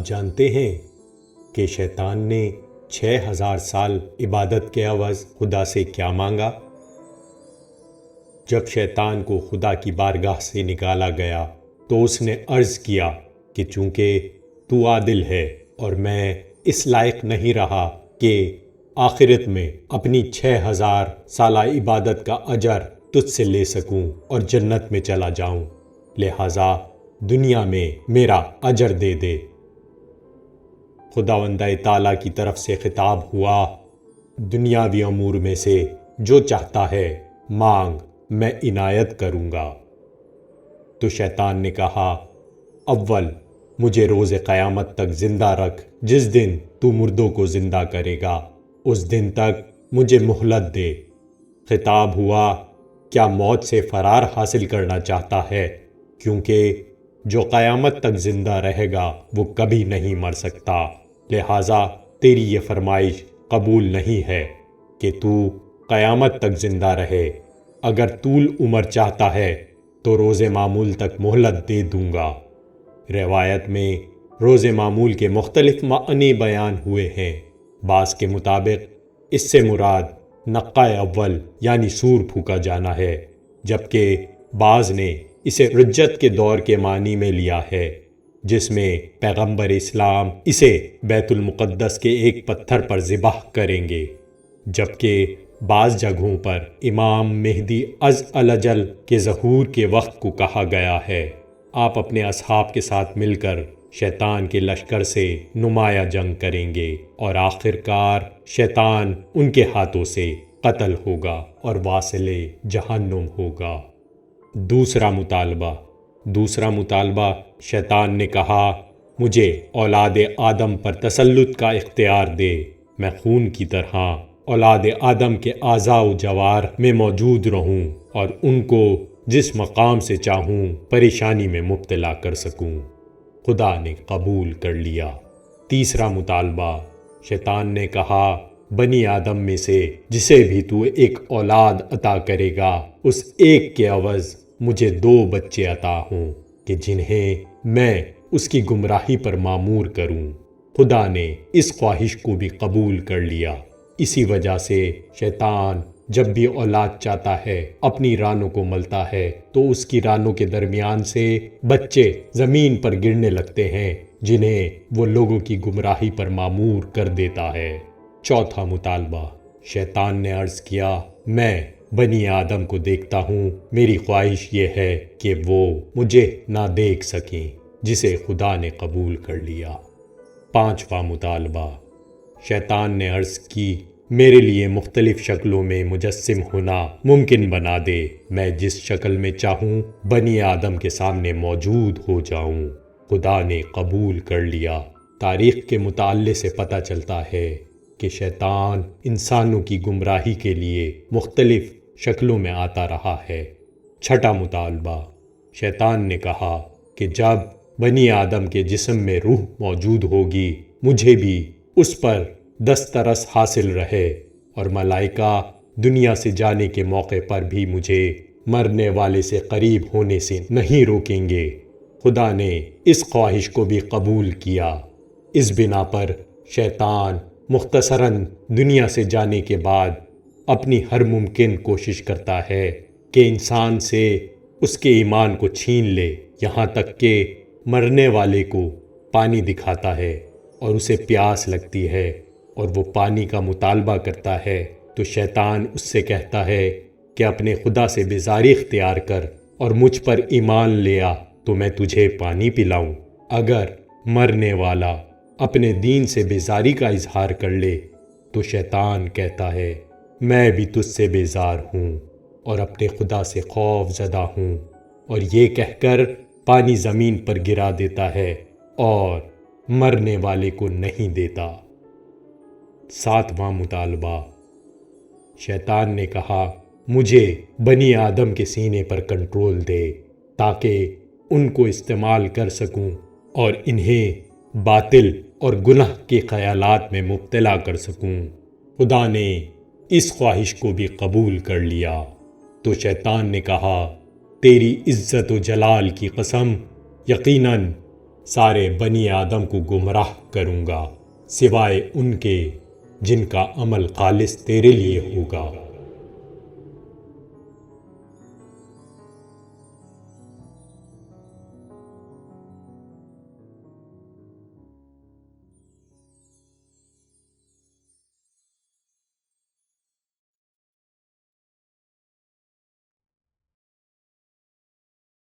آپ جانتے ہیں کہ شیطان نے 6000 سال عبادت کے عوض خدا سے کیا مانگا؟ جب شیطان کو خدا کی بارگاہ سے نکالا گیا تو اس نے عرض کیا کہ چونکہ تو عادل ہے اور میں اس لائق نہیں رہا کہ آخرت میں اپنی 6000 سالہ عبادت کا اجر تجھ سے لے سکوں اور جنت میں چلا جاؤں، لہٰذا دنیا میں میرا اجر دے دے۔ خداوند تعالیٰ کی طرف سے خطاب ہوا، دنیاوی امور میں سے جو چاہتا ہے مانگ، میں عنایت کروں گا۔ تو شیطان نے کہا، اول مجھے روز قیامت تک زندہ رکھ، جس دن تو مردوں کو زندہ کرے گا اس دن تک مجھے مہلت دے۔ خطاب ہوا، کیا موت سے فرار حاصل کرنا چاہتا ہے؟ کیونکہ جو قیامت تک زندہ رہے گا وہ کبھی نہیں مر سکتا، لہٰذا تیری یہ فرمائش قبول نہیں ہے کہ تو قیامت تک زندہ رہے۔ اگر طول عمر چاہتا ہے تو روز معمول تک مہلت دے دوں گا۔ روایت میں روز معمول کے مختلف معنی بیان ہوئے ہیں۔ بعض کے مطابق اس سے مراد نقہ اول یعنی سور پھونکا جانا ہے، جبکہ بعض نے اسے رجت کے دور کے معنی میں لیا ہے، جس میں پیغمبر اسلام اسے بیت المقدس کے ایک پتھر پر ذبح کریں گے، جبکہ بعض جگہوں پر امام مہدی عز الاجل کے ظہور کے وقت کو کہا گیا ہے۔ آپ اپنے اصحاب کے ساتھ مل کر شیطان کے لشکر سے نمایاں جنگ کریں گے اور آخرکار شیطان ان کے ہاتھوں سے قتل ہوگا اور واصل جہنم ہوگا۔ دوسرا مطالبہ شیطان نے کہا، مجھے اولاد آدم پر تسلط کا اختیار دے، میں خون کی طرح اولاد آدم کے اعضاء و جوار میں موجود رہوں اور ان کو جس مقام سے چاہوں پریشانی میں مبتلا کر سکوں۔ خدا نے قبول کر لیا۔ تیسرا مطالبہ، شیطان نے کہا، بنی آدم میں سے جسے بھی تو ایک اولاد عطا کرے گا اس ایک کے عوض مجھے 2 بچے عطا ہوں کہ جنہیں میں اس کی گمراہی پر معمور کروں۔ خدا نے اس خواہش کو بھی قبول کر لیا۔ اسی وجہ سے شیطان جب بھی اولاد چاہتا ہے اپنی رانوں کو ملتا ہے تو اس کی رانوں کے درمیان سے بچے زمین پر گرنے لگتے ہیں، جنہیں وہ لوگوں کی گمراہی پر معمور کر دیتا ہے۔ چوتھا مطالبہ، شیطان نے عرض کیا، میں بنی آدم کو دیکھتا ہوں، میری خواہش یہ ہے کہ وہ مجھے نہ دیکھ سکیں، جسے خدا نے قبول کر لیا۔ پانچواں مطالبہ، شیطان نے عرض کی، میرے لیے مختلف شکلوں میں مجسم ہونا ممکن بنا دے، میں جس شکل میں چاہوں بنی آدم کے سامنے موجود ہو جاؤں۔ خدا نے قبول کر لیا۔ تاریخ کے مطالعے سے پتہ چلتا ہے کہ شیطان انسانوں کی گمراہی کے لیے مختلف شکلوں میں آتا رہا ہے۔ چھٹا مطالبہ، شیطان نے کہا کہ جب بنی آدم کے جسم میں روح موجود ہوگی مجھے بھی اس پر دسترس حاصل رہے، اور ملائکہ دنیا سے جانے کے موقع پر بھی مجھے مرنے والے سے قریب ہونے سے نہیں روکیں گے۔ خدا نے اس خواہش کو بھی قبول کیا۔ اس بنا پر شیطان مختصراً دنیا سے جانے کے بعد اپنی ہر ممکن کوشش کرتا ہے کہ انسان سے اس کے ایمان کو چھین لے، یہاں تک کہ مرنے والے کو پانی دکھاتا ہے اور اسے پیاس لگتی ہے اور وہ پانی کا مطالبہ کرتا ہے تو شیطان اس سے کہتا ہے کہ اپنے خدا سے بیزاری اختیار کر اور مجھ پر ایمان لے آ تو میں تجھے پانی پلاؤں۔ اگر مرنے والا اپنے دین سے بیزاری کا اظہار کر لے تو شیطان کہتا ہے میں بھی تجھ سے بیزار ہوں اور اپنے خدا سے خوف زدہ ہوں، اور یہ کہہ کر پانی زمین پر گرا دیتا ہے اور مرنے والے کو نہیں دیتا۔ ساتواں مطالبہ، شیطان نے کہا مجھے بنی آدم کے سینے پر کنٹرول دے تاکہ ان کو استعمال کر سکوں اور انہیں باطل اور گناہ کے خیالات میں مبتلا کر سکوں۔ خدا نے اس خواہش کو بھی قبول کر لیا۔ تو شیطان نے کہا تیری عزت و جلال کی قسم، یقیناً سارے بنی آدم کو گمراہ کروں گا سوائے ان کے جن کا عمل خالص تیرے لیے ہوگا۔